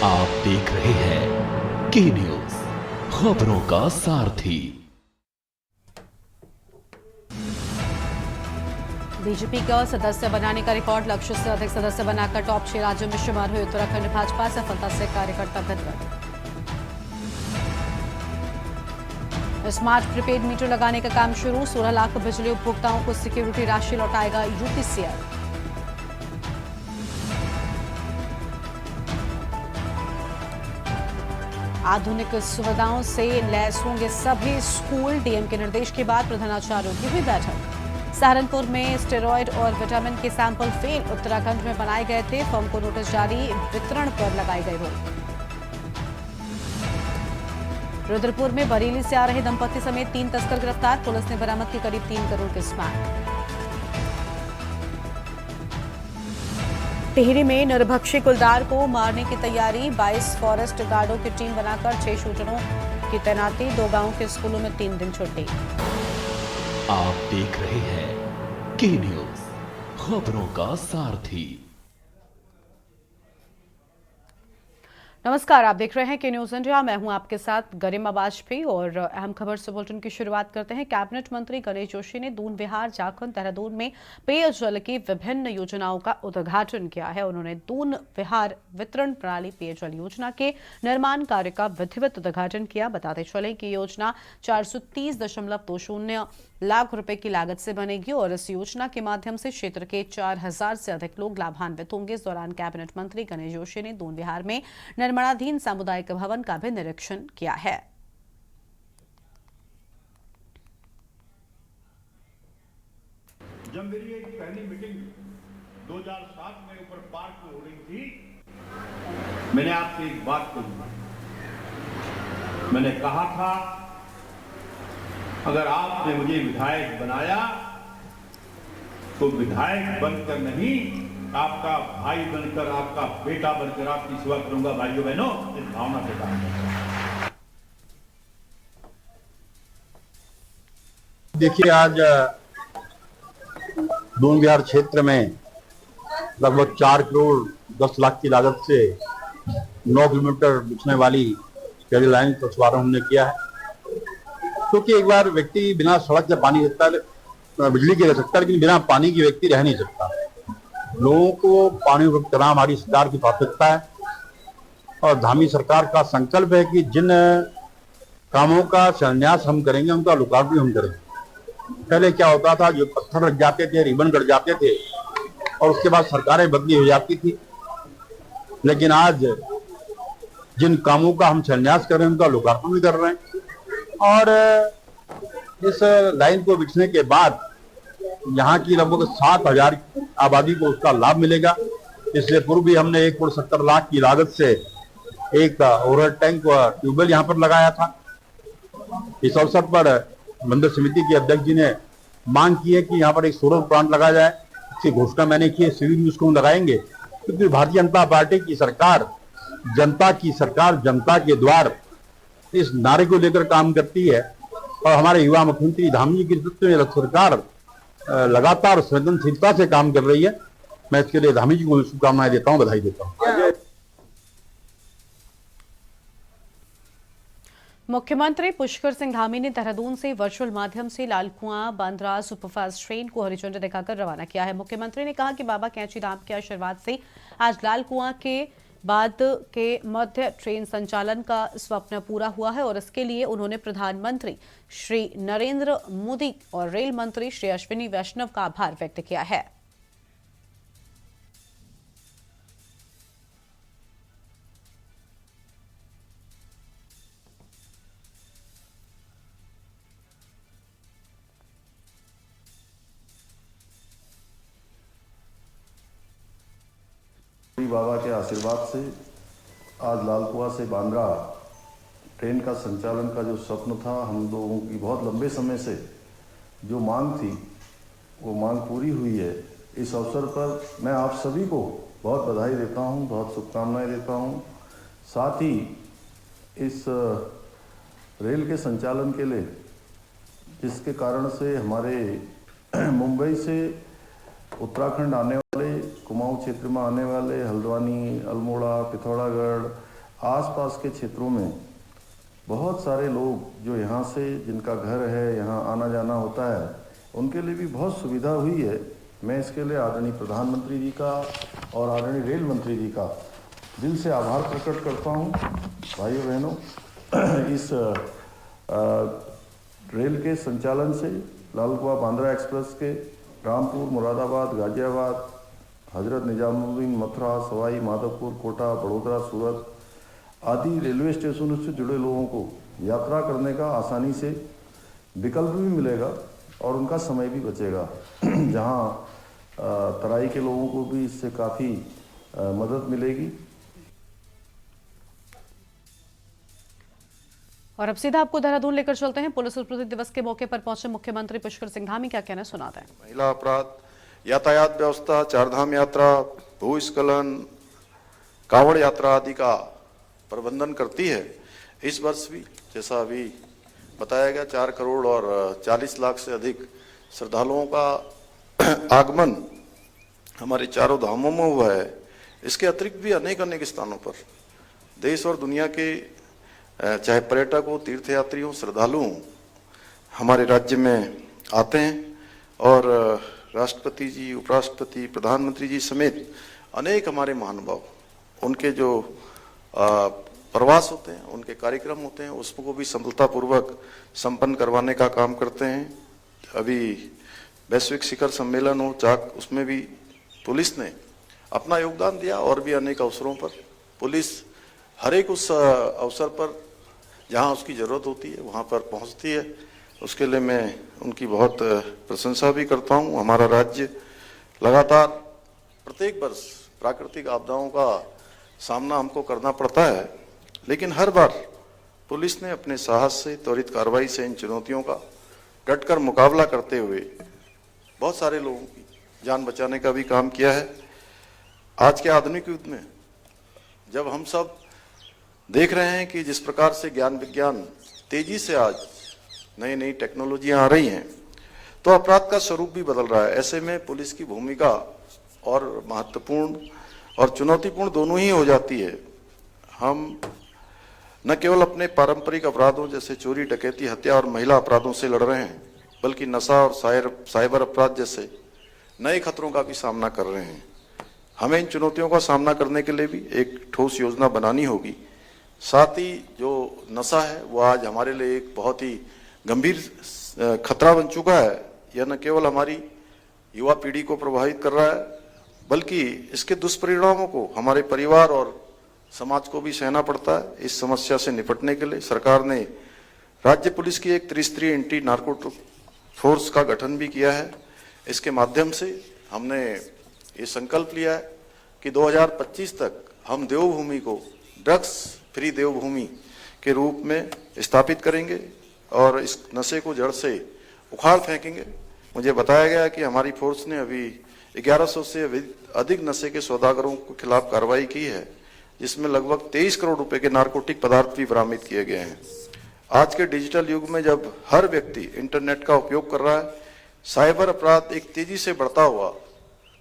आप देख रहे हैं के न्यूज, खबरों का सारथी। बीजेपी का सदस्य बनाने का रिकॉर्ड, लक्ष्य से अधिक सदस्य बनाकर टॉप 6 राज्यों में शुमार हुए उत्तराखंड भाजपा, सफलता से कार्यकर्ता गदगद। स्मार्ट प्रीपेड मीटर लगाने का काम शुरू, 16 लाख बिजली उपभोक्ताओं को सिक्योरिटी राशि लौटाएगा यूपीसीएल। आधुनिक सुविधाओं से लैस होंगे सभी स्कूल, डीएम के निर्देश के बाद प्रधानाचार्यों की हुई बैठक। सहारनपुर में स्टेरॉयड और विटामिन के सैंपल फेल, उत्तराखंड में बनाए गए थे, फर्म को नोटिस जारी, वितरण पर लगाई गई रोक। रुद्रपुर में बरेली से आ रहे दंपति समेत 3 तस्कर गिरफ्तार, पुलिस ने बरामद की करीब 3 करोड़ के स्मैक। टिहरी में निर्भक्षी कुलदार को मारने की तैयारी, 22 फॉरेस्ट गार्डों की टीम बनाकर 6 शूटरों की तैनाती, 2 गांवों के स्कूलों में 3 दिन छुट्टी। आप देख रहे हैं के न्यूज, खबरों का सारथी। नमस्कार, आप देख रहे हैं के न्यूज इंडिया। मैं हूं आपके साथ गरिमा वाजपेयी और अहम खबर से बुलेटिन की शुरुआत करते हैं। कैबिनेट मंत्री गणेश जोशी ने दून विहार, जाखंड, देहरादून में पेयजल की विभिन्न योजनाओं का उद्घाटन किया है। उन्होंने दून विहार वितरण प्रणाली पेयजल योजना के निर्माण कार्य का विधिवत उद्घाटन किया। बताते चले कि योजना 430.20 लाख रुपए की लागत से बनेगी और इस योजना के माध्यम से क्षेत्र के 4000 से अधिक लोग लाभान्वित होंगे। इस दौरान कैबिनेट मंत्री गणेश जोशी ने दून विहार में निर्माणाधीन सामुदायिक भवन का भी निरीक्षण किया है। जब मेरी एक पहली मीटिंग 2007 में ऊपर पार्क में हो रही थी, मैंने आपसे एक बात कही। मैंने कहा था अगर आपने मुझे विधायक बनाया तो विधायक बनकर नहीं, आपका भाई बनकर, आपका बेटा बनकर आपकी सेवा करूंगा। भाइयों बहनों, इस भावना से काम करूंगा। देखिए, आज दून विहार क्षेत्र में लगभग 4 करोड़ 10 लाख की लागत से 9 किलोमीटर बिछने वाली रेल लाइन का शुभारंभ हमने किया है। क्योंकि एक बार व्यक्ति बिना सड़क से पानी बिजली के रह सकता है, लेकिन बिना पानी के व्यक्ति रह नहीं सकता। लोगों को पानी उपलब्ध कराना हमारी सरकार की प्राथमिकता है और धामी सरकार का संकल्प है कि जिन कामों का शिलान्यास हम करेंगे उनका लोकार्पण भी हम करेंगे। पहले क्या होता था, जो पत्थर लग जाते थे, रिबन कट जाते थे और उसके बाद सरकारें बदली हो जाती थी। लेकिन आज जिन कामों का हम शिलान्यास कर रहे हैं उनका लोकार्पण भी कर रहे हैं और इस लाइन को बिछने के बाद यहाँ की लगभग 7000 आबादी को उसका लाभ मिलेगा। इसलिए पूर्व भी हमने 1 करोड़ 70 लाख की लागत से एक ओवरहेड टैंक व ट्यूबवेल यहाँ पर लगाया था। इस अवसर पर मंदिर समिति के अध्यक्ष जी ने मांग की है कि यहाँ पर एक सोलर प्लांट लगाया जाए। इसकी घोषणा मैंने की है, सिविल न्यूज को हम लगाएंगे, क्योंकि भारतीय जनता पार्टी की सरकार जनता की सरकार, जनता के द्वार, इस नारे को लेकर काम करती है और हमारे युवा मुख्यमंत्री धामी जी के नेतृत्व में सरकार लगातार संवेदनशीलता से काम कर रही है। मैं इसके लिए धामी जी को शुभकामनाएं देता हूं, बधाई देता हूं। मुख्यमंत्री पुष्कर सिंह धामी ने देहरादून से वर्चुअल माध्यम से लालकुआं बांद्रा सुपरफास्ट ट्रेन को हरी झंडी दिखाकर रवाना किया है। मुख्यमंत्री ने कहा कि बाबा कैंची धाम के आशीर्वाद से आज लालकुआं के बाद के मध्य ट्रेन संचालन का स्वप्न पूरा हुआ है और इसके लिए उन्होंने प्रधानमंत्री श्री नरेंद्र मोदी और रेल मंत्री श्री अश्विनी वैष्णव का आभार व्यक्त किया है। बाबा के आशीर्वाद से आज लालकुआं से बांद्रा ट्रेन का संचालन का जो स्वप्न था, हम लोगों की बहुत लंबे समय से जो मांग थी, वो मांग पूरी हुई है। इस अवसर पर मैं आप सभी को बहुत बधाई देता हूँ, बहुत शुभकामनाएं देता हूँ। साथ ही इस रेल के संचालन के लिए, जिसके कारण से हमारे मुंबई से उत्तराखंड आने वाले, कुमाऊं क्षेत्र में आने वाले, हल्द्वानी, अल्मोड़ा, पिथौरागढ़, आसपास के क्षेत्रों में बहुत सारे लोग जो यहाँ से जिनका घर है, यहाँ आना जाना होता है, उनके लिए भी बहुत सुविधा हुई है। मैं इसके लिए आदरणीय प्रधानमंत्री जी का और आदरणीय रेल मंत्री जी का दिल से आभार प्रकट करता हूँ। भाइयों बहनों, इस रेल के संचालन से लाल कुआं बांद्रा एक्सप्रेस के रामपुर, मुरादाबाद, गाजियाबाद, हजरत निजामुद्दीन, मथुरा, सवाई माधोपुर, कोटा, बड़ोदरा, सूरत आदि रेलवे स्टेशनों से जुड़े लोगों को यात्रा करने का आसानी से विकल्प भी मिलेगा और उनका समय भी बचेगा। जहां तराई के लोगों को भी इससे काफ़ी मदद मिलेगी। और अब सीधा आपको देहरादून लेकर चलते हैं। पुलिस स्मृति दिवस के मौके पर पहुंचे मुख्यमंत्री पुष्कर सिंह धामी क्या कहना सुनाते हैं। महिला अपराध, यातायात व्यवस्था, चारधाम यात्रा, भूस्खलन, कांवड़ यात्रा आदि का प्रबंधन करती है। इस वर्ष भी जैसा अभी बताया गया 4 करोड़ और 40 लाख से अधिक श्रद्धालुओं का आगमन हमारे चारों धामों में हुआ है। इसके अतिरिक्त भी अनेक स्थानों पर देश और दुनिया के चाहे पर्यटक हो, तीर्थयात्री हो, श्रद्धालु हो, हमारे राज्य में आते हैं और राष्ट्रपति जी, उपराष्ट्रपति, प्रधानमंत्री जी समेत अनेक हमारे महानुभाव उनके जो प्रवास होते हैं, उनके कार्यक्रम होते हैं, उसको भी सफलतापूर्वक संपन्न करवाने का काम करते हैं। अभी वैश्विक शिखर सम्मेलन हो चाक, उसमें भी पुलिस ने अपना योगदान दिया और भी अनेक अवसरों पर पुलिस हर एक उस अवसर पर जहां उसकी ज़रूरत होती है वहां पर पहुंचती है। उसके लिए मैं उनकी बहुत प्रशंसा भी करता हूं। हमारा राज्य लगातार प्रत्येक वर्ष प्राकृतिक आपदाओं का सामना हमको करना पड़ता है, लेकिन हर बार पुलिस ने अपने साहस से, त्वरित कार्रवाई से इन चुनौतियों का डटकर मुकाबला करते हुए बहुत सारे लोगों की जान बचाने का भी काम किया है। आज के आधुनिक युग में जब हम सब देख रहे हैं कि जिस प्रकार से ज्ञान विज्ञान तेजी से आज नई नई टेक्नोलॉजियां आ रही हैं, तो अपराध का स्वरूप भी बदल रहा है। ऐसे में पुलिस की भूमिका और महत्वपूर्ण और चुनौतीपूर्ण दोनों ही हो जाती है। हम न केवल अपने पारंपरिक अपराधों जैसे चोरी, डकैती, हत्या और महिला अपराधों से लड़ रहे हैं, बल्कि नशा और साइबर अपराध जैसे नए खतरों का भी सामना कर रहे हैं। हमें इन चुनौतियों का सामना करने के लिए भी एक ठोस योजना बनानी होगी। साथ ही जो नशा है वो आज हमारे लिए एक बहुत ही गंभीर खतरा बन चुका है। यह न केवल हमारी युवा पीढ़ी को प्रभावित कर रहा है, बल्कि इसके दुष्परिणामों को हमारे परिवार और समाज को भी सहना पड़ता है। इस समस्या से निपटने के लिए सरकार ने राज्य पुलिस की एक त्रिस्तरीय एंटी नार्कोटिक फोर्स का गठन भी किया है। इसके माध्यम से हमने ये संकल्प लिया है कि 2025 तक हम देवभूमि को ड्रग्स फ्री देवभूमि के रूप में स्थापित करेंगे और इस नशे को जड़ से उखाड़ फेंकेंगे। मुझे बताया गया कि हमारी फोर्स ने अभी 1100 से अधिक नशे के सौदागरों के खिलाफ कार्रवाई की है, जिसमें लगभग 23 करोड़ रुपए के नारकोटिक पदार्थ भी बरामद किए गए हैं। आज के डिजिटल युग में जब हर व्यक्ति इंटरनेट का उपयोग कर रहा है, साइबर अपराध एक तेजी से बढ़ता हुआ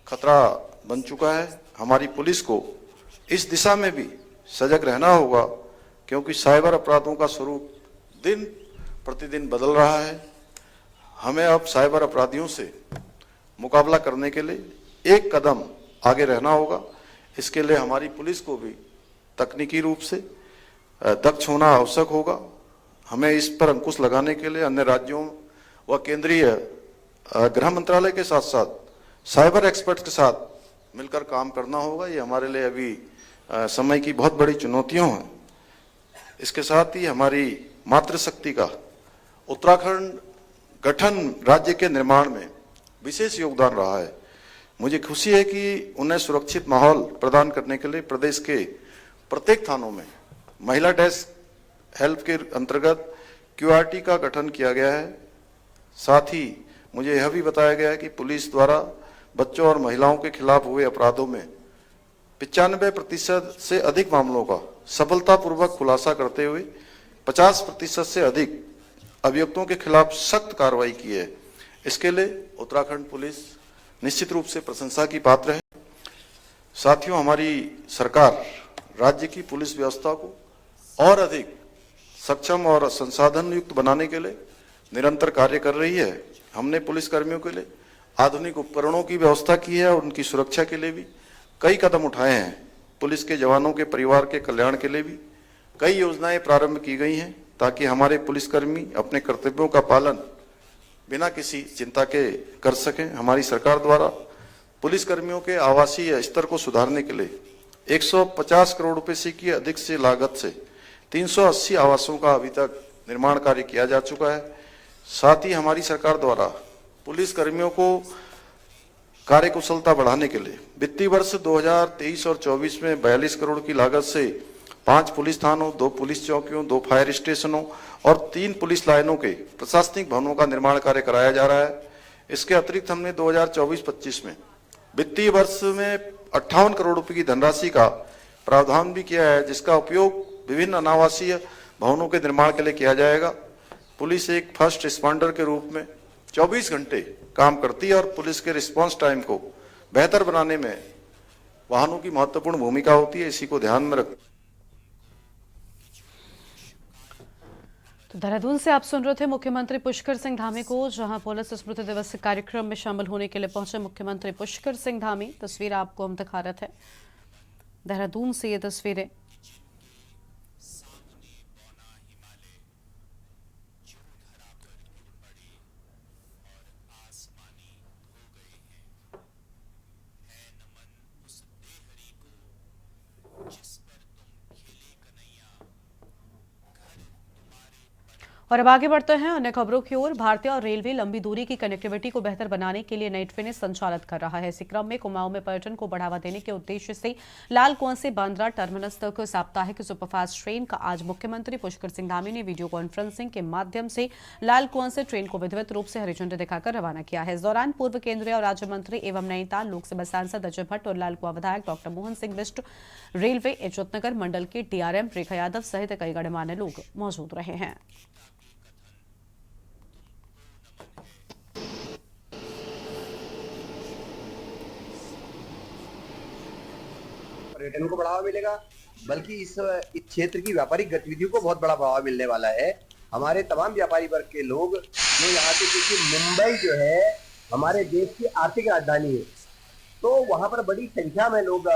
खतरा बन चुका है। हमारी पुलिस को इस दिशा में भी सजग रहना होगा, क्योंकि साइबर अपराधों का स्वरूप दिन प्रतिदिन बदल रहा है। हमें अब साइबर अपराधियों से मुकाबला करने के लिए एक कदम आगे रहना होगा। इसके लिए हमारी पुलिस को भी तकनीकी रूप से दक्ष होना आवश्यक होगा। हमें इस पर अंकुश लगाने के लिए अन्य राज्यों व केंद्रीय गृह मंत्रालय के साथ साथ साइबर एक्सपर्ट्स के साथ मिलकर काम करना होगा। ये हमारे लिए अभी समय की बहुत बड़ी चुनौतियां हैं। इसके साथ ही हमारी मातृशक्ति का उत्तराखंड गठन राज्य के निर्माण में विशेष योगदान रहा है। मुझे खुशी है कि उन्हें सुरक्षित माहौल प्रदान करने के लिए प्रदेश के प्रत्येक थानों में महिला डेस्क हेल्प के अंतर्गत QRT का गठन किया गया है। साथ ही मुझे यह भी बताया गया है कि पुलिस द्वारा बच्चों और महिलाओं के खिलाफ हुए अपराधों में 95% से अधिक मामलों का सफलतापूर्वक खुलासा करते हुए 50% से अधिक अभियुक्तों के खिलाफ सख्त कार्रवाई की है। इसके लिए उत्तराखंड पुलिस निश्चित रूप से प्रशंसा की पात्र है। साथियों, हमारी सरकार राज्य की पुलिस व्यवस्था को और अधिक सक्षम और संसाधन युक्त बनाने के लिए निरंतर कार्य कर रही है। हमने पुलिस कर्मियों के लिए आधुनिक उपकरणों की व्यवस्था की है और उनकी सुरक्षा के लिए भी कई कदम उठाए हैं। पुलिस के जवानों के परिवार के कल्याण के लिए भी कई योजनाएं प्रारंभ की गई हैं ताकि हमारे पुलिसकर्मी अपने कर्तव्यों का पालन बिना किसी चिंता के कर सकें। हमारी सरकार द्वारा पुलिसकर्मियों के आवासीय स्तर को सुधारने के लिए 150 करोड़ रुपए से की अधिक से लागत से 380 आवासों का अभी तक निर्माण कार्य किया जा चुका है। साथ ही हमारी सरकार द्वारा पुलिसकर्मियों को कार्यकुशलता बढ़ाने के लिए वित्तीय वर्ष 2023 और 24 में 42 करोड़ की लागत से 5 पुलिस थानों, 2 पुलिस चौकियों, 2 फायर स्टेशनों और 3 पुलिस लाइनों के प्रशासनिक भवनों का निर्माण कार्य कराया जा रहा है। इसके अतिरिक्त हमने 2024-25 में वित्तीय वर्ष में 58 करोड़ रुपए की धनराशि का प्रावधान भी किया है, जिसका उपयोग विभिन्न अनावासीय भवनों के निर्माण के लिए किया जाएगा। पुलिस एक फर्स्ट रिस्पॉन्डर के रूप में 24 घंटे काम करती है और पुलिस के रिस्पांस टाइम को बेहतर बनाने में वाहनों की महत्वपूर्ण भूमिका होती है। इसी को ध्यान में रख तो देहरादून से आप सुन रहे थे मुख्यमंत्री पुष्कर सिंह धामी को, जहां पुलिस स्मृति दिवस कार्यक्रम में शामिल होने के लिए पहुंचे मुख्यमंत्री पुष्कर सिंह धामी। तस्वीर आपको हम दिखा रहे थे देहरादून से, ये तस्वीरें। और अब आगे बढ़ते हैं अन्य खबरों की ओर। भारतीय और रेलवे लंबी दूरी की कनेक्टिविटी को बेहतर बनाने के लिए नई ट्रेनें संचालित कर रहा है। इसी क्रम में कुमाऊं में पर्यटन को बढ़ावा देने के उद्देश्य से लाल कुआं से बांद्रा टर्मिनस तक साप्ताहिक सुपरफास्ट ट्रेन का आज मुख्यमंत्री पुष्कर सिंह धामी ने वीडियो कॉन्फ्रेंसिंग के माध्यम से लाल कुआं से ट्रेन को विधिवत रूप से हरी झंडी दिखाकर रवाना किया है। इस दौरान पूर्व केंद्रीय और राज्य मंत्री एवं नैनीताल लोकसभा सांसद अजय भट्ट और लाल कुआं विधायक डॉक्टर मोहन सिंह बिष्ट, रेलवे इज्जतनगर मंडल के डीआरएम रेखा यादव सहित कई गणमान्य लोग मौजूद रहे हैं। पर्यटन को बढ़ावा मिलेगा, बल्कि इस क्षेत्र की व्यापारिक गतिविधियों को बहुत बड़ा बढ़ावा मिलने वाला है। हमारे तमाम व्यापारी वर्ग के लोग जो यहाँ से, क्योंकि मुंबई जो है हमारे देश की आर्थिक राजधानी है, तो वहाँ पर बड़ी संख्या में लोग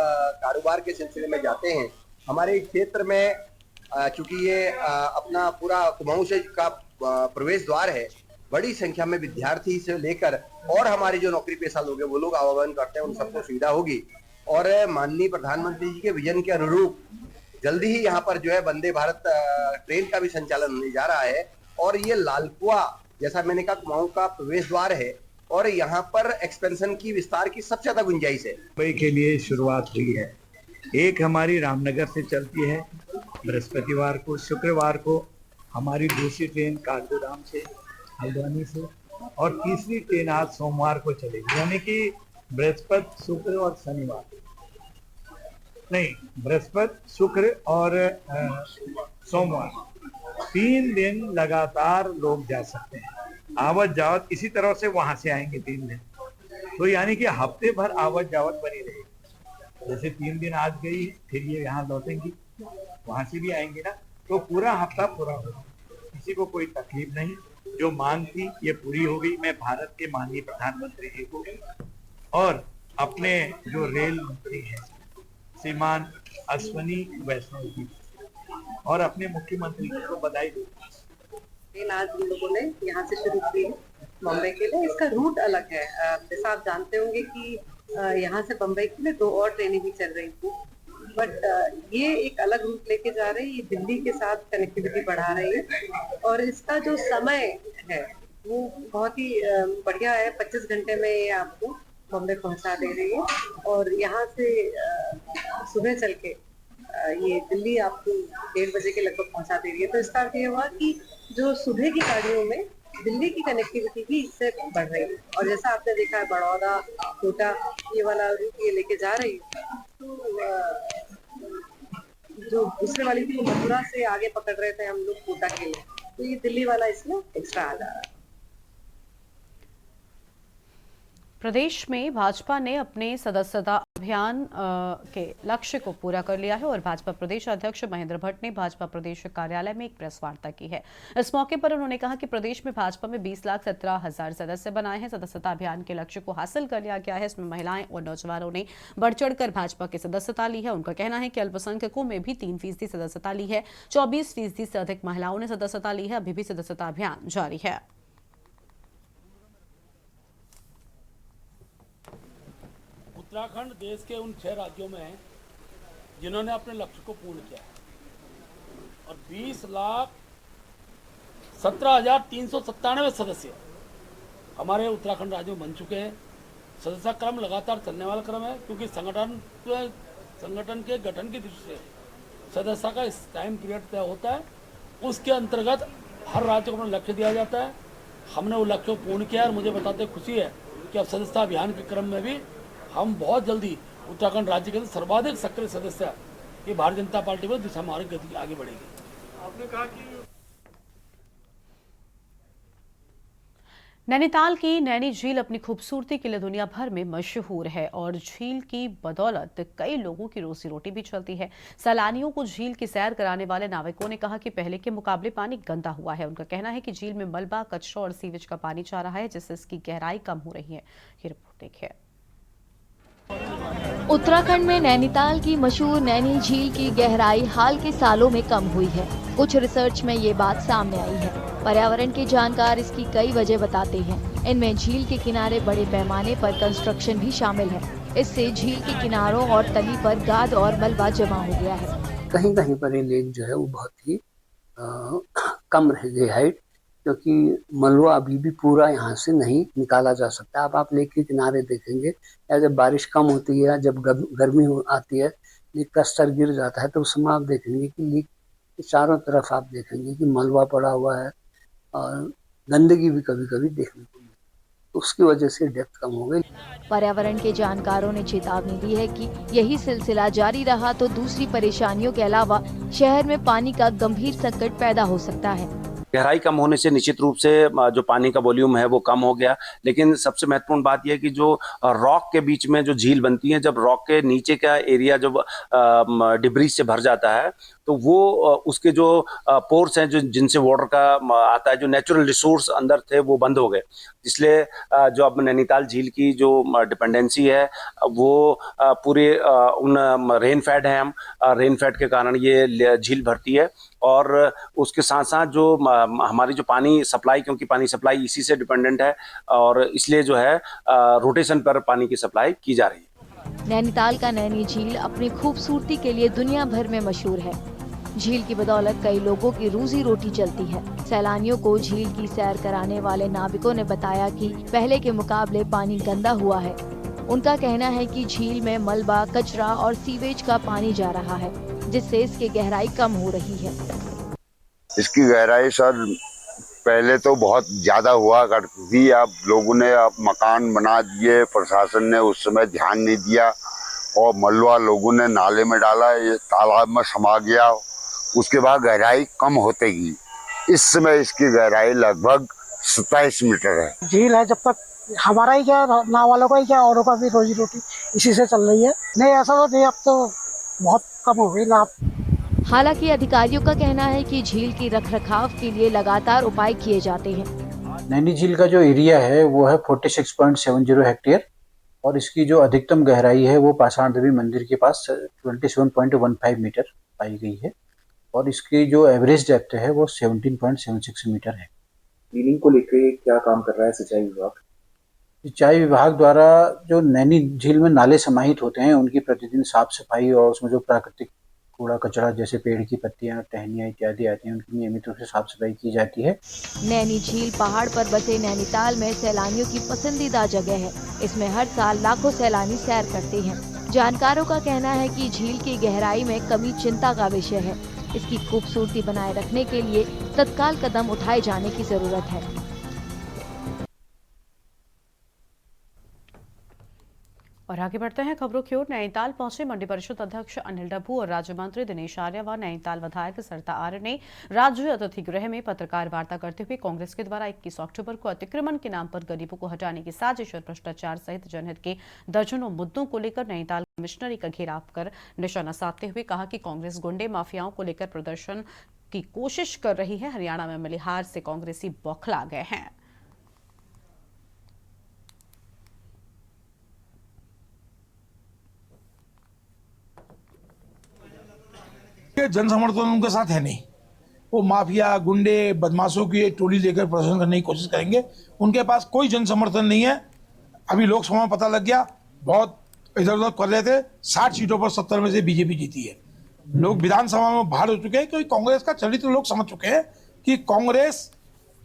कारोबार के सिलसिले में जाते हैं। हमारे क्षेत्र में चूंकि ये अपना पूरा कुमाऊं से का प्रवेश द्वार है, बड़ी संख्या में विद्यार्थी से लेकर और हमारे जो नौकरी पेशा लोग हैं वो लोग आवागमन करते हैं, उन सबको सुविधा होगी। और माननीय प्रधानमंत्री जी के विजन के अनुरूप जल्दी ही यहाँ पर जो है वंदे भारत ट्रेन का भी संचालन होने जा रहा है। और ये लाल कुआं, जैसा मैंने कहा, कुमाऊं का प्रवेश द्वार है और यहाँ पर एक्सपेंशन की, विस्तार की सबसे ज्यादा गुंजाइश है। मुंबई के लिए शुरुआत हुई है। एक हमारी रामनगर से चलती है बृहस्पतिवार को, शुक्रवार को हमारी दूसरी ट्रेन काठगोदाम से, हल्द्वानी से, और तीसरी ट्रेन आज सोमवार को चलेगी। यानी कि बृहस्पति, शुक्र और शनिवार, नहीं, बृहस्पति, शुक्र और सोमवार, 3 दिन लगातार लोग जा सकते हैं। आवत जावत इसी तरह से वहां से आएंगे 3 दिन, तो यानी कि हफ्ते भर आवत जावत बनी रहेगी। जैसे 3 दिन आज गई, फिर ये यहाँ लौटेंगी, वहां से भी आएंगे ना, तो पूरा हफ्ता पूरा होगा, किसी को कोई तकलीफ नहीं। जो मांग थी ये पूरी हो गई। मैं भारत के माननीय प्रधानमंत्री जी को और अपने जो रेल मंत्री हैं श्रीमान अश्वनी वैष्णव जी और अपने मुख्यमंत्री जी को बधाई दूंगा। ट्रेन आज हम लोगों ने यहाँ से शुरू की मुंबई के लिए। इसका रूट अलग है, जैसा आप जानते होंगे कि यहाँ से मुंबई के लिए 2 और ट्रेनें भी चल रही थी, बट ये एक अलग रूट लेके जा रही है। ये दिल्ली के साथ कनेक्टिविटी बढ़ा रही है और इसका जो समय है वो बहुत ही बढ़िया है। 25 घंटे में ये आपको बॉम्बे पहुंचा दे रही है और यहाँ से सुबह चल के ये दिल्ली आपको 1:30 बजे के लगभग पहुंचा दे रही है। तो इसका अर्थ ये हुआ कि जो सुबह की गाड़ियों में दिल्ली की कनेक्टिविटी भी इससे बढ़ रही है। और जैसा आपने देखा है, बड़ौदा, कोटा, ये वाला रूट ये लेके जा रही है। तो जो दूसरे वाली थी मथुरा से आगे पकड़ रहे थे हम लोग कोटा के लिए, तो ये दिल्ली वाला इसमें एक्स्ट्रा आ जा रहा है। प्रदेश में भाजपा ने अपने सदस्यता अभियान के लक्ष्य को पूरा कर लिया है और भाजपा प्रदेश अध्यक्ष महेंद्र भट्ट ने भाजपा प्रदेश कार्यालय में एक प्रेस वार्ता की है। इस मौके पर उन्होंने कहा कि प्रदेश में भाजपा में 20,17,000 सदस्य बनाए हैं। सदस्यता अभियान के लक्ष्य को हासिल कर लिया गया है। इसमें महिलाएं और नौजवानों ने बढ़ चढ़कर भाजपा की सदस्यता ली है। उनका कहना है कि अल्पसंख्यकों में भी 3% सदस्यता ली है। 24% से अधिक महिलाओं ने सदस्यता ली है। अभी भी सदस्यता अभियान जारी है। उत्तराखंड देश के उन 6 राज्यों में है जिन्होंने अपने लक्ष्य को पूर्ण किया है और 20,17,397 सदस्य हमारे उत्तराखंड राज्य में बन चुके हैं। सदस्यता क्रम लगातार चलने वाला क्रम है क्योंकि संगठन के गठन की दृष्टि से सदस्यता का इस टाइम पीरियड तय होता है। उसके अंतर्गत हर राज्य को अपना लक्ष्य दिया जाता है। हमने वो लक्ष्य को पूर्ण किया और मुझे बताते खुशी है कि अब सदस्यता अभियान के क्रम में भी हम बहुत जल्दी उत्तराखंड राज्य के सर्वाधिक सक्रिय सदस्य ये भारतीय जनता पार्टी में दिशा में हमारी गति आगे बढ़ेगी। आपने कहा कि नैनीताल की नैनी झील अपनी खूबसूरती के लिए दुनिया भर में मशहूर है और झील की बदौलत कई लोगों की रोजी रोटी भी चलती है। सैलानियों को झील की सैर कराने वाले नाविकों ने कहा कि पहले के मुकाबले पानी गंदा हुआ है। उनका कहना है कि झील में मलबा, कचरा और सीवेज का पानी जा रहा है जिससे इसकी गहराई कम हो रही है। ये रिपोर्ट देखिए। उत्तराखंड में नैनीताल की मशहूर नैनी झील की गहराई हाल के सालों में कम हुई है। कुछ रिसर्च में ये बात सामने आई है। पर्यावरण के जानकार इसकी कई वजह बताते हैं। इनमें झील के किनारे बड़े पैमाने पर कंस्ट्रक्शन भी शामिल है। इससे झील के किनारों और तली पर गाद और मलबा जमा हो गया है। कहीं कहीं पर ये लेक जो है वो बहुत ही कम रह गई हाइट, क्योंकि मलबा अभी भी पूरा यहाँ से नहीं निकाला जा सकता। अब आप लेक के किनारे देखेंगे या जब बारिश कम होती है, जब गर्मी आती है, लेक का स्तर गिर जाता है तो उस समय आप देखेंगे कि लेक के चारों तरफ आप देखेंगे कि मलबा पड़ा हुआ है और गंदगी भी कभी कभी देखने को मिलती है। उसकी वजह से डेप्थ कम हो गई। पर्यावरण के जानकारों ने चेतावनी दी है कि यही सिलसिला जारी रहा तो दूसरी परेशानियों के अलावा शहर में पानी का गंभीर संकट पैदा हो सकता है। गहराई कम होने से निश्चित रूप से जो पानी का वॉल्यूम है वो कम हो गया, लेकिन सबसे महत्वपूर्ण बात यह है कि जो रॉक के बीच में जो झील बनती है, जब रॉक के नीचे का एरिया जब डिब्रीज से भर जाता है तो वो उसके जो पोर्स हैं जो जिनसे वाटर का आता है, जो नेचुरल रिसोर्स अंदर थे वो बंद हो गए। इसलिए जो अब नैनीताल झील की जो डिपेंडेंसी है वो पूरे उन रेनफेड है, हम रेनफेड के कारण ये झील भरती है और उसके साथ साथ जो हमारी जो पानी सप्लाई, क्योंकि पानी सप्लाई इसी से डिपेंडेंट है और इसलिए जो है रोटेशन पर पानी की सप्लाई की जा रही है। नैनीताल का नैनी झील अपनी खूबसूरती के लिए दुनिया भर में मशहूर है। झील की बदौलत कई लोगों की रोजी रोटी चलती है। सैलानियों को झील की सैर कराने वाले नाविकों ने बताया कि पहले के मुकाबले पानी गंदा हुआ है। उनका कहना है कि झील में मलबा, कचरा और सीवेज का पानी जा रहा है जिससे इसकी गहराई कम हो रही है। इसकी गहराई सर पहले तो बहुत ज्यादा हुआ करती थी। अब लोगों ने अब मकान बना दिए, प्रशासन ने उस समय ध्यान नहीं दिया और मलबा लोगों ने नाले में डाला, ये तालाब में समा गया। उसके बाद गहराई कम होते गई। इस समय इसकी गहराई लगभग 27 मीटर है। झील है, जब तक हमारा ही क्या, नाव वालों का ही क्या, औरों का भी रोजी रोटी इसी से चल रही है। नहीं ऐसा तो नहीं, अब तो बहुत कम हो गई लाभ। हालांकि अधिकारियों का कहना है कि झील की रखरखाव के लिए लगातार उपाय किए जाते हैं। नैनी झील का जो एरिया है वो है 46.70 हेक्टेयर और इसकी जो अधिकतम गहराई है वो पाषाण देवी मंदिर के पास 27.15 मीटर पाई गई है और इसकी जो एवरेज डेप्थ है वो 17.76 मीटर है। क्लीनिंग को लेकर क्या काम कर रहा है सिंचाई विभाग? सिंचाई विभाग द्वारा जो नैनी झील में नाले समाहित होते हैं उनकी प्रतिदिन साफ सफाई और उसमें जो प्राकृतिक कूड़ा कचरा जैसे पेड़ की पत्तियां, टहनियां इत्यादि आती हैं उनकी नियमित रूप से साफ सफाई की जाती है। नैनी झील पहाड़ पर बसे नैनीताल में सैलानियों की पसंदीदा जगह है। इसमें हर साल लाखों सैलानी सैर करते हैं। जानकारों का कहना है कि झील की गहराई में कमी चिंता का विषय है। इसकी खूबसूरती बनाए रखने के लिए तत्काल कदम उठाए जाने की जरूरत है। और आगे बढ़ते हैं खबरों की ओर। नैनीताल पहुंचे मंडी परिषद अध्यक्ष अनिल डब्बू और राज्य मंत्री दिनेश आर्य व नैनीताल विधायक सरिता आर्य ने राज्य अतिथि गृह में पत्रकार वार्ता करते हुए कांग्रेस के द्वारा 21 अक्टूबर को अतिक्रमण के नाम पर गरीबों को हटाने की साजिश और भ्रष्टाचार सहित जनहित के दर्जनों मुद्दों को लेकर नैनीताल कमिश्नरी का घेराव कर निशाना साधते हुए कहा कि कांग्रेस गुंडे माफियाओं को लेकर प्रदर्शन की कोशिश कर रही है। हरियाणा में मिली हार से कांग्रेसी बौखला गए हैं। जन समर्थन उनके साथ है नहीं। वो माफिया गुंडे बदमाशों की एक टोली लेकर प्रदर्शन करने की कोशिश करेंगे। उनके पास कोई जन समर्थन नहीं है। अभी लोकसभा में पता लग गया, बहुत इधर उधर कर रहे थे। 60 सीटों पर 70 में से बीजेपी जीती है। लोग विधानसभा में बाहर हो चुके हैं, क्योंकि कांग्रेस का चरित्र लोग समझ चुके हैं कि कांग्रेस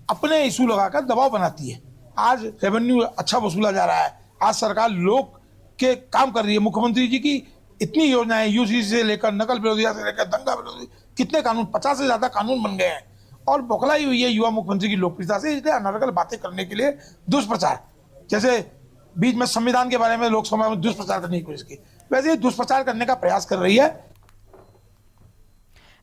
अपने इशू लगाकर दबाव बनाती है। आज रेवेन्यू अच्छा वसूला जा रहा है, आज सरकार लोग के काम कर रही है। मुख्यमंत्री जी की इतनी योजनाएं, यूसीसी से लेकर नकल विरोधिता से लेकर दंगा विरोधी, कितने कानून, 50 से ज्यादा कानून बन गए हैं। और बौखलाई हुई है युवा मुख्यमंत्री की लोकप्रियता से, इसलिए अनर्गल बातें करने के लिए दुष्प्रचार, जैसे बीच में संविधान के बारे में लोकसभा में दुष्प्रचार करने की कोशिश की, वैसे ही दुष्प्रचार करने का प्रयास कर रही है।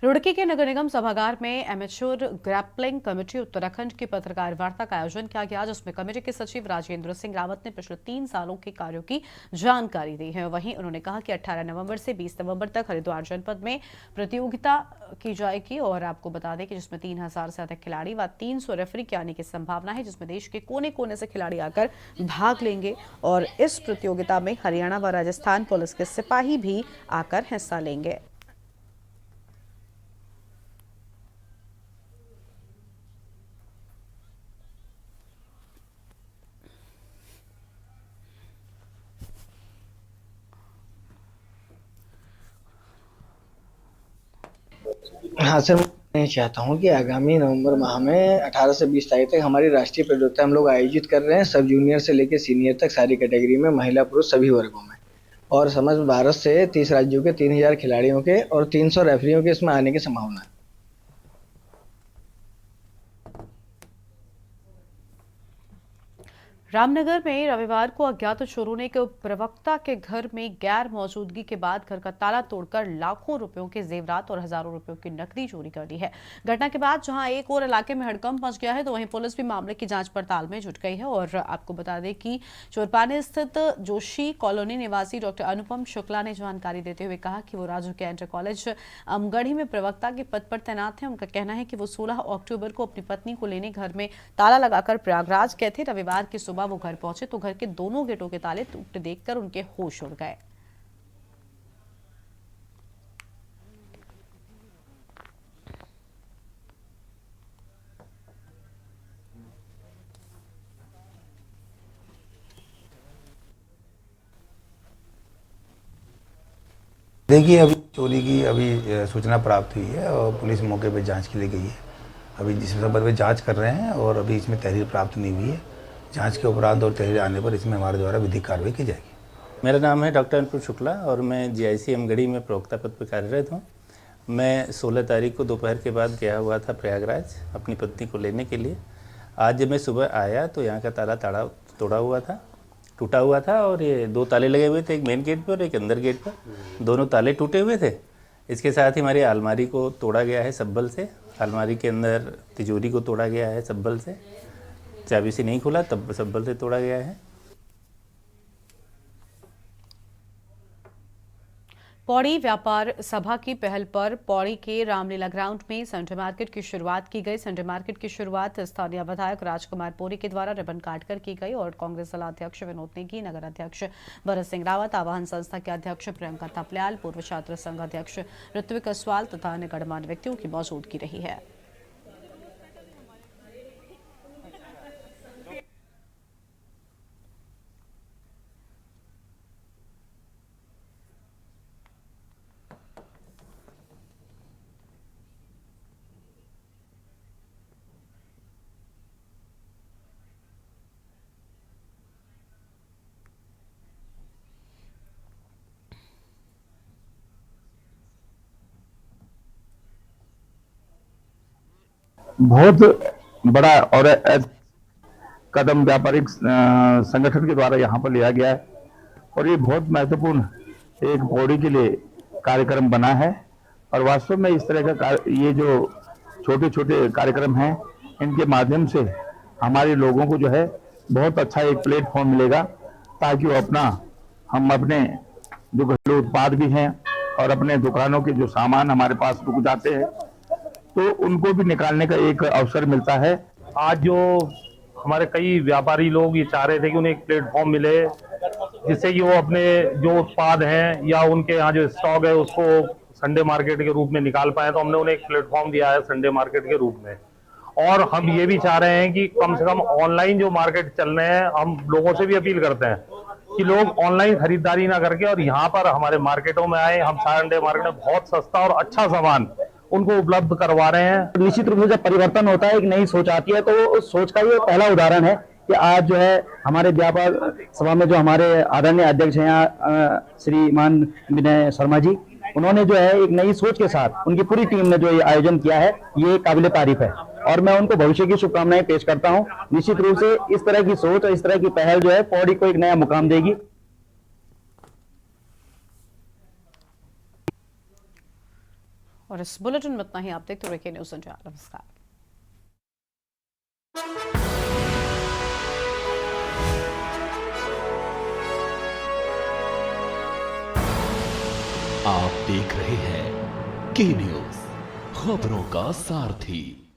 रुड़की के नगर निगम सभागार में एमेच्योर ग्रैपलिंग कमेटी उत्तराखंड की पत्रकार वार्ता का आयोजन किया गया, जिसमें कमेटी के सचिव राजेंद्र सिंह रावत ने पिछले 3 सालों के कार्यों की जानकारी दी है। वहीं उन्होंने कहा कि 18 नवंबर से 20 नवंबर तक हरिद्वार जनपद में प्रतियोगिता की जाएगी और आपको बता दें कि जिसमें 3000 से अधिक खिलाड़ी व 300 रेफरी के आने की संभावना है, जिसमें देश के कोने कोने से खिलाड़ी आकर भाग लेंगे और इस प्रतियोगिता में हरियाणा व राजस्थान पुलिस के सिपाही भी आकर हिस्सा लेंगे। हाँ सर, मैं चाहता हूँ कि आगामी नवंबर माह में 18 से 20 तारीख तक हमारी राष्ट्रीय प्रतियोगिता हम लोग आयोजित कर रहे हैं। सब जूनियर से लेकर सीनियर तक सारी कैटेगरी में, महिला पुरुष सभी वर्गों में, और समस्त भारत से 30 राज्यों के 3000 खिलाड़ियों के और 300 रेफरियों के इसमें आने की संभावना है। रामनगर में रविवार को अज्ञात चोरों ने एक प्रवक्ता के घर में गैर मौजूदगी के बाद घर का ताला तोड़कर लाखों रुपयों के जेवरात और हजारों रुपयों की नकदी चोरी कर ली है। घटना के बाद जहां एक और इलाके में हड़कंप मच गया है, तो वहीं पुलिस भी मामले की जांच पड़ताल में जुट गई है। और आपको बता दें कि चोरपाने स्थित जोशी कॉलोनी निवासी डॉक्टर अनुपम शुक्ला ने जानकारी देते हुए कहा कि वो राजू के इंटर कॉलेज अमगढ़ी में प्रवक्ता के पद पर तैनात हैं। उनका कहना है कि वो 16 अक्टूबर को अपनी पत्नी को लेने घर में ताला लगाकर प्रयागराज गए थे। रविवार की सुबह वो घर पहुंचे तो घर के दोनों गेटों के ताले टूटे देखकर उनके होश उड़ गए। देखिए, अभी चोरी की सूचना प्राप्त हुई है और पुलिस मौके पर जांच के लिए गई है। अभी जिस संबंध में जांच कर रहे हैं और अभी इसमें तहरीर प्राप्त नहीं हुई है। जांच के उपरांत और तहरीर आने पर इसमें हमारे द्वारा विधिक कार्रवाई की जाएगी। मेरा नाम है डॉक्टर अनुपम शुक्ला और मैं जीआईसी अमगढ़ी में प्रवक्ता पद पर कार्यरत हूँ। मैं 16 तारीख को दोपहर के बाद गया हुआ था प्रयागराज अपनी पत्नी को लेने के लिए। आज जब मैं सुबह आया तो यहाँ का ताला तोड़ा हुआ था, टूटा हुआ था, और ये 2 ताले लगे हुए थे, एक मेन गेट पर और एक अंदर गेट पर। दोनों ताले टूटे हुए थे। इसके साथ ही हमारी अलमारी को तोड़ा गया है सब्बल से। अलमारी के अंदर तिजोरी को तोड़ा गया है सब्बल से, चाबी से नहीं खुला, तब सब्बल से तोड़ा गया है। पौड़ी व्यापार सभा की पहल पर पौड़ी के रामलीला ग्राउंड में संडे मार्केट की शुरुआत की गई। संडे मार्केट की शुरुआत स्थानीय विधायक राजकुमार पोरी के द्वारा रिबन काटकर की गई और कांग्रेस जिलाध्यक्ष विनोद नेगी, नगर अध्यक्ष भरत सिंह रावत, आवाहन संस्था के अध्यक्ष प्रियंका थपलियाल, पूर्व छात्र संघ अध्यक्ष ऋत्विक असवाल तथा अन्य गणमान्य व्यक्तियों की मौजूदगी रही है। बहुत बड़ा और कदम व्यापारिक संगठन के द्वारा यहाँ पर लिया गया है और ये बहुत महत्वपूर्ण एक पौड़ी के लिए कार्यक्रम बना है। और वास्तव में इस तरह का ये जो छोटे छोटे कार्यक्रम हैं, इनके माध्यम से हमारे लोगों को जो है बहुत अच्छा एक प्लेटफॉर्म मिलेगा, ताकि वो हम अपने जो घरेलू उत्पाद भी हैं और अपने दुकानों के जो सामान हमारे पास रुक जाते हैं, तो उनको भी निकालने का एक अवसर मिलता है। आज जो हमारे कई व्यापारी लोग ये चाह रहे थे कि उन्हें एक प्लेटफॉर्म मिले, जिससे कि वो अपने जो उत्पाद हैं या उनके यहाँ जो स्टॉक है उसको संडे मार्केट के रूप में निकाल पाए, तो हमने उन्हें एक प्लेटफॉर्म दिया है संडे मार्केट के रूप में। और हम ये भी चाह रहे हैं कि कम से कम ऑनलाइन जो मार्केट चल रहे हैं, हम लोगों से भी अपील करते हैं कि लोग ऑनलाइन खरीदारी ना करके और यहाँ पर हमारे मार्केटों में आए। हम संडे मार्केट में बहुत सस्ता और अच्छा सामान उनको उपलब्ध करवा रहे हैं। निश्चित रूप से जब परिवर्तन होता है, एक नई सोच आती है, तो उस सोच का ये पहला उदाहरण है कि आज जो है हमारे व्यापार सभा में जो हमारे आदरणीय अध्यक्ष हैं यहाँ श्रीमान विनय शर्मा जी, उन्होंने जो है एक नई सोच के साथ उनकी पूरी टीम ने जो ये आयोजन किया है, ये काबिले तारीफ है और मैं उनको भविष्य की शुभकामनाएं पेश करता हूं। निश्चित रूप से इस तरह की सोच और इस तरह की पहल जो है पौड़ी को एक नया मुकाम देगी। और इस बुलेटिन में इतना ही। आप देखते रहिए न्यूज़ संचार। नमस्कार। आप देख रहे हैं के न्यूज़, खबरों का सारथी।